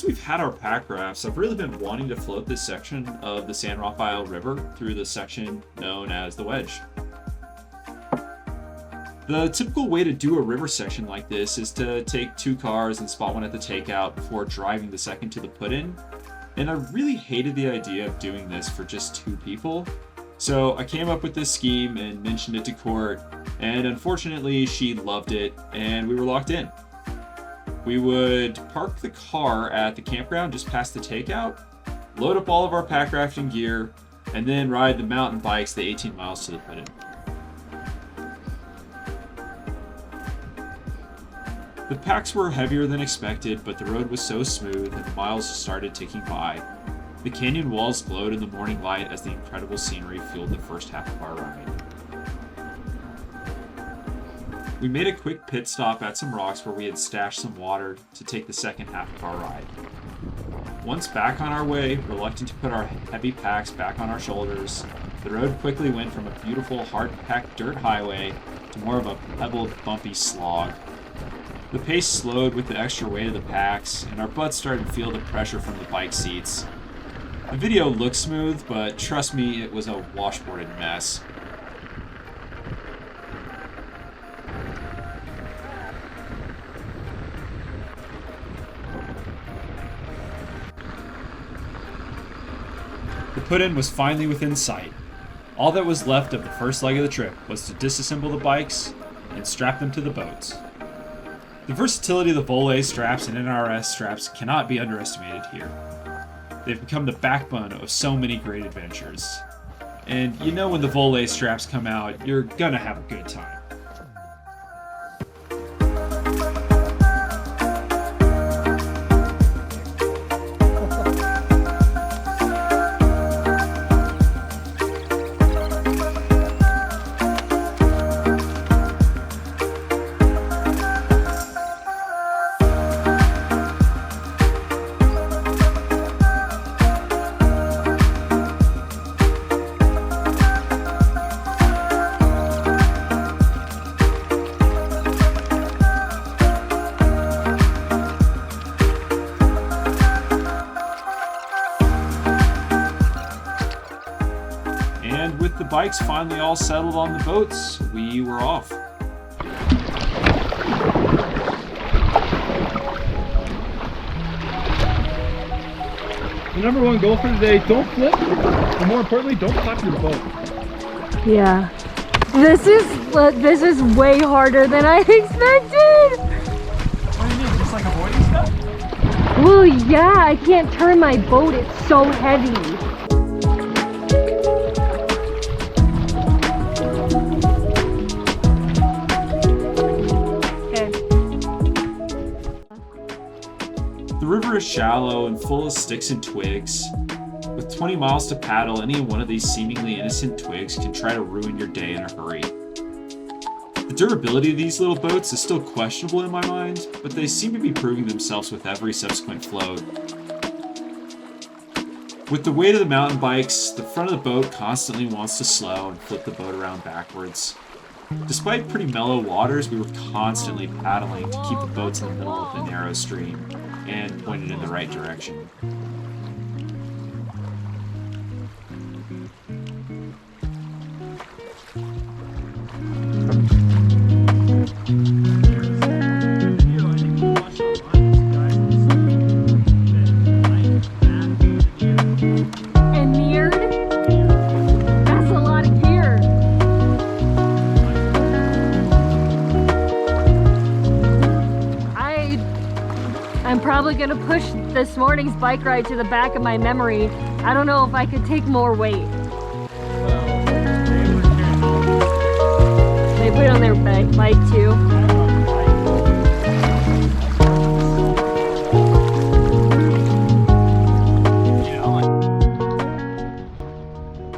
we've had our pack rafts, I've really been wanting to float this section of the San Rafael River through the section known as the Wedge. The typical way to do a river section like this is to take 2 cars and spot one at the takeout before driving the second to the put-in. And I really hated the idea of doing this for just 2 people. So I came up with this scheme and mentioned it to Court, and unfortunately she loved it and we were locked in. We would park the car at the campground just past the takeout, load up all of our pack rafting gear, and then ride the mountain bikes the 18 miles to the put-in. The packs were heavier than expected, but the road was so smooth and the miles started ticking by. The canyon walls glowed in the morning light as the incredible scenery fueled the first half of our ride. We made a quick pit stop at some rocks where we had stashed some water to take the second half of our ride. Once back on our way, reluctant to put our heavy packs back on our shoulders, the road quickly went from a beautiful hard-packed dirt highway to more of a pebbled, bumpy slog. The pace slowed with the extra weight of the packs, and our butts started to feel the pressure from the bike seats. The video looked smooth, but trust me, it was a washboarded mess. The put-in was finally within sight. All that was left of the first leg of the trip was to disassemble the bikes and strap them to the boats. The versatility of the Volet straps and NRS straps cannot be underestimated here. They've become the backbone of so many great adventures. And you know when the Volet straps come out, you're gonna have a good time. And with the bikes finally all settled on the boats, we were off. The number 1 goal for today, don't flip, and more importantly, don't flap your boat. Yeah. This is way harder than I expected! What do you mean, just like avoiding stuff? Well, yeah, I can't turn my boat, it's so heavy. The river is shallow and full of sticks and twigs. With 20 miles to paddle, any one of these seemingly innocent twigs can try to ruin your day in a hurry. The durability of these little boats is still questionable in my mind, but they seem to be proving themselves with every subsequent float. With the weight of the mountain bikes, the front of the boat constantly wants to slow and flip the boat around backwards. Despite pretty mellow waters, we were constantly paddling to keep the boats in the middle of the narrow stream and pointed in the right direction. And mirrored? That's a lot of gear. I'm probably gonna push this morning's bike ride to the back of my memory. I don't know if I could take more weight. They put it on their bike too.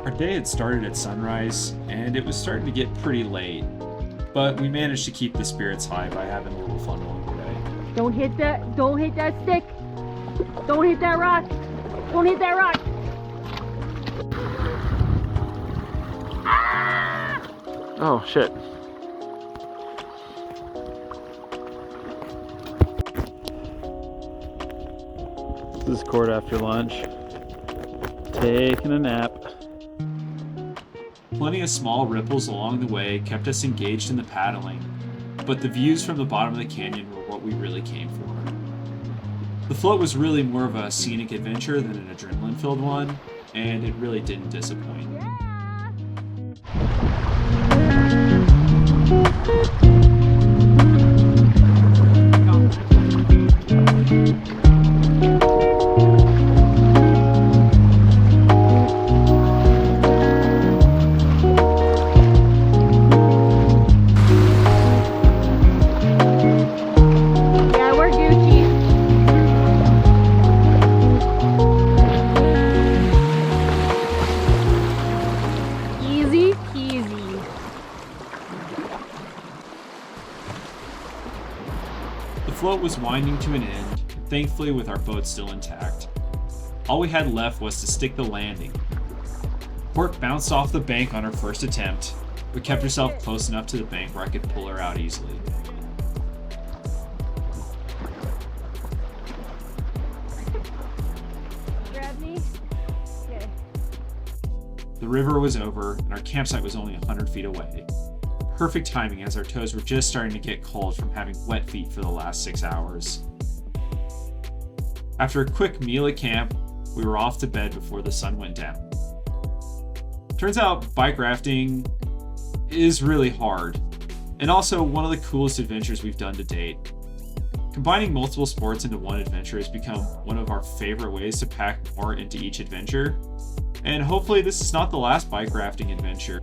Our day had started at sunrise, and it was starting to get pretty late, but we managed to keep the spirits high by having a little fun along the way. Don't hit that stick. Don't hit that rock. Don't hit that rock. Ah! Oh, shit. This is Court after lunch. Taking a nap. Plenty of small ripples along the way kept us engaged in the paddling, but the views from the bottom of the canyon were what we really came for. The float was really more of a scenic adventure than an adrenaline-filled one, and it really didn't disappoint. Yeah, we're Gucci. Easy peasy. The float was winding to an end, thankfully with our boat still intact. All we had left was to stick the landing. Court bounced off the bank on her first attempt, but kept herself close enough to the bank where I could pull her out easily. Grab me. Okay. The river was over, and our campsite was only 100 feet away. Perfect timing as our toes were just starting to get cold from having wet feet for the last 6 hours. After a quick meal at camp, we were off to bed before the sun went down. Turns out bike rafting is really hard, and also one of the coolest adventures we've done to date. Combining multiple sports into one adventure has become one of our favorite ways to pack more into each adventure, and hopefully this is not the last bike rafting adventure.